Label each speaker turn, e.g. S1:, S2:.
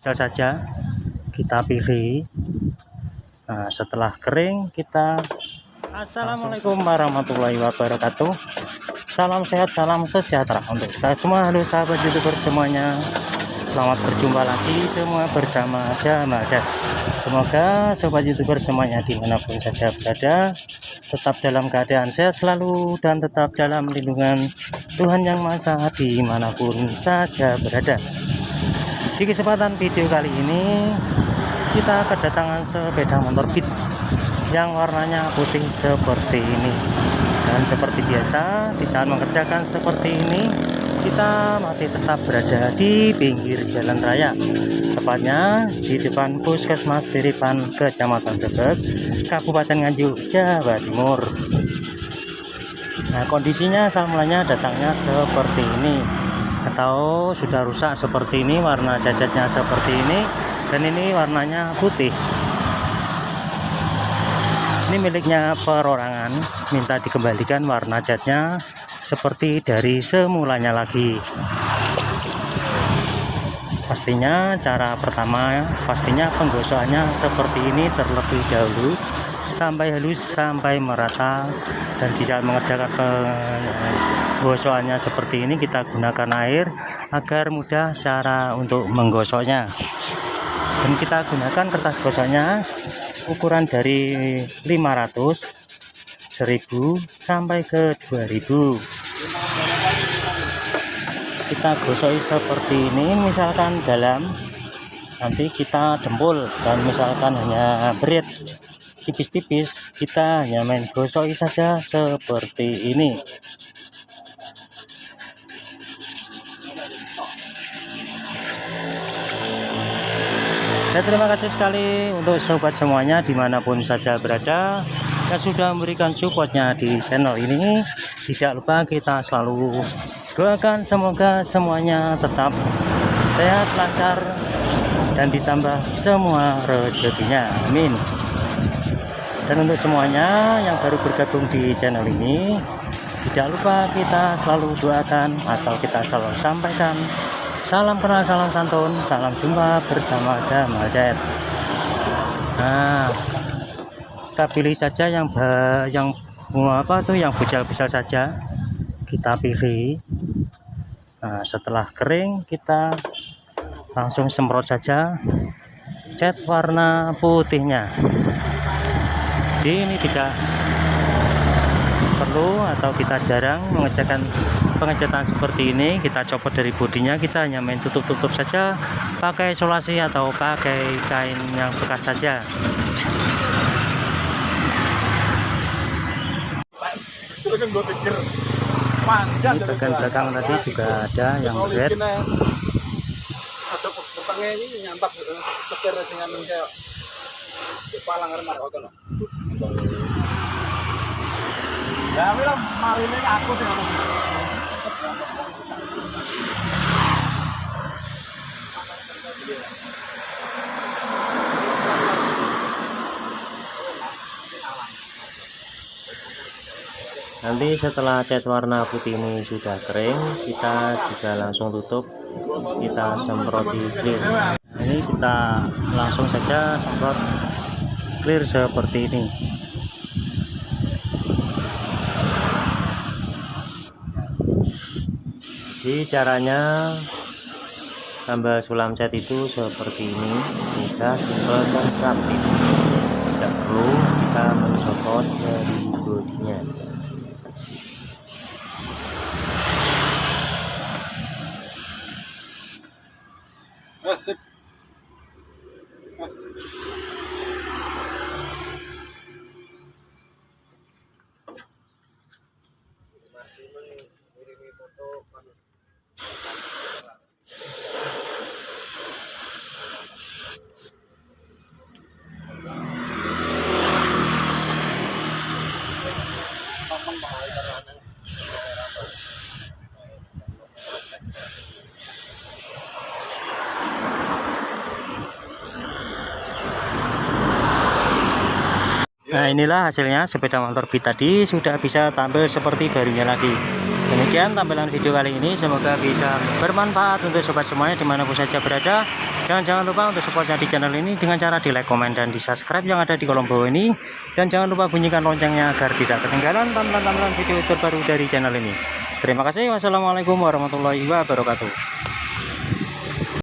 S1: Bisa saja kita pilih. Nah, setelah kering kita Assalamualaikum warahmatullahi wabarakatuh. Salam sehat, salam sejahtera untuk kita semua. Halo sahabat YouTuber semuanya. Selamat berjumpa lagi semua bersama Jamal Chat. Semoga sobat YouTuber semuanya dimanapun saja berada tetap dalam keadaan sehat selalu dan tetap dalam lindungan Tuhan Yang Maha Esa dimanapun saja berada. Di kesempatan video kali ini kita kedatangan sepeda motor Beat yang warnanya putih seperti ini. Dan seperti biasa di saat mengerjakan seperti ini kita masih tetap berada di pinggir jalan raya, tepatnya di depan Puskesmas Diripan, Kecamatan Brebek, Kabupaten Nganjuk, Jawa Timur. Nah, kondisinya mulanya datangnya seperti ini, atau sudah rusak seperti ini, warna cacatnya seperti ini, dan ini warnanya putih. Ini miliknya perorangan, minta dikembalikan warna catnya seperti dari semulanya lagi. Pastinya cara pertama penggosokannya seperti ini terlebih dahulu sampai halus, sampai merata. Dan di saat mengerjakan penggosokannya seperti ini kita gunakan air agar mudah cara untuk menggosoknya. Dan kita gunakan kertas gosoknya ukuran dari 500, 1000 sampai ke 2000. Kita gosok seperti ini, misalkan dalam, nanti kita dempul, dan misalkan hanya berit tipis-tipis, kita hanya main gosok saja seperti ini. Dan terima kasih sekali untuk sobat semuanya dimanapun saja berada yang sudah memberikan supportnya di channel ini. Tidak lupa kita selalu doakan semoga semuanya tetap sehat, lancar, dan ditambah semua rezekinya, amin. Dan untuk semuanya yang baru bergabung di channel ini, tidak lupa kita selalu doakan atau kita selalu sampaikan salam kenal, salam santun, salam jumpa bersama Jamal Chat. Nah, kita pilih saja yang bujal-bujal saja kita pilih. Nah, setelah kering kita langsung semprot saja cat warna putihnya. Jadi ini tidak perlu atau kita jarang mengerjakan pengecatan seperti ini. Kita copot dari bodinya, kita hanya main tutup-tutup saja pakai isolasi atau pakai kain yang bekas saja. Ini bagian belakang tadi juga ada yang red.
S2: Ya, bilang mari ini aku sih ngomong.
S1: Nanti setelah cat warna putih ini sudah kering, kita juga langsung tutup, kita semproti clear. Ini kita langsung saja semprot clear seperti ini. Jadi caranya tambah sulam cat itu seperti ini, mudah, simpel, dan praktis. Tidak perlu kita mencopot dari bodinya.
S2: Sip.
S1: Nah, inilah hasilnya sepeda motor Beat tadi sudah bisa tampil seperti barunya lagi. Demikian tampilan video kali ini, semoga bisa bermanfaat untuk sobat semuanya dimanapun saja berada. Dan jangan lupa untuk supportnya di channel ini dengan cara di like, komen, dan di subscribe yang ada di kolom bawah ini. Dan jangan lupa bunyikan loncengnya agar tidak ketinggalan tampilan-tampilan video terbaru dari channel ini. Terima kasih. Wassalamualaikum warahmatullahi wabarakatuh.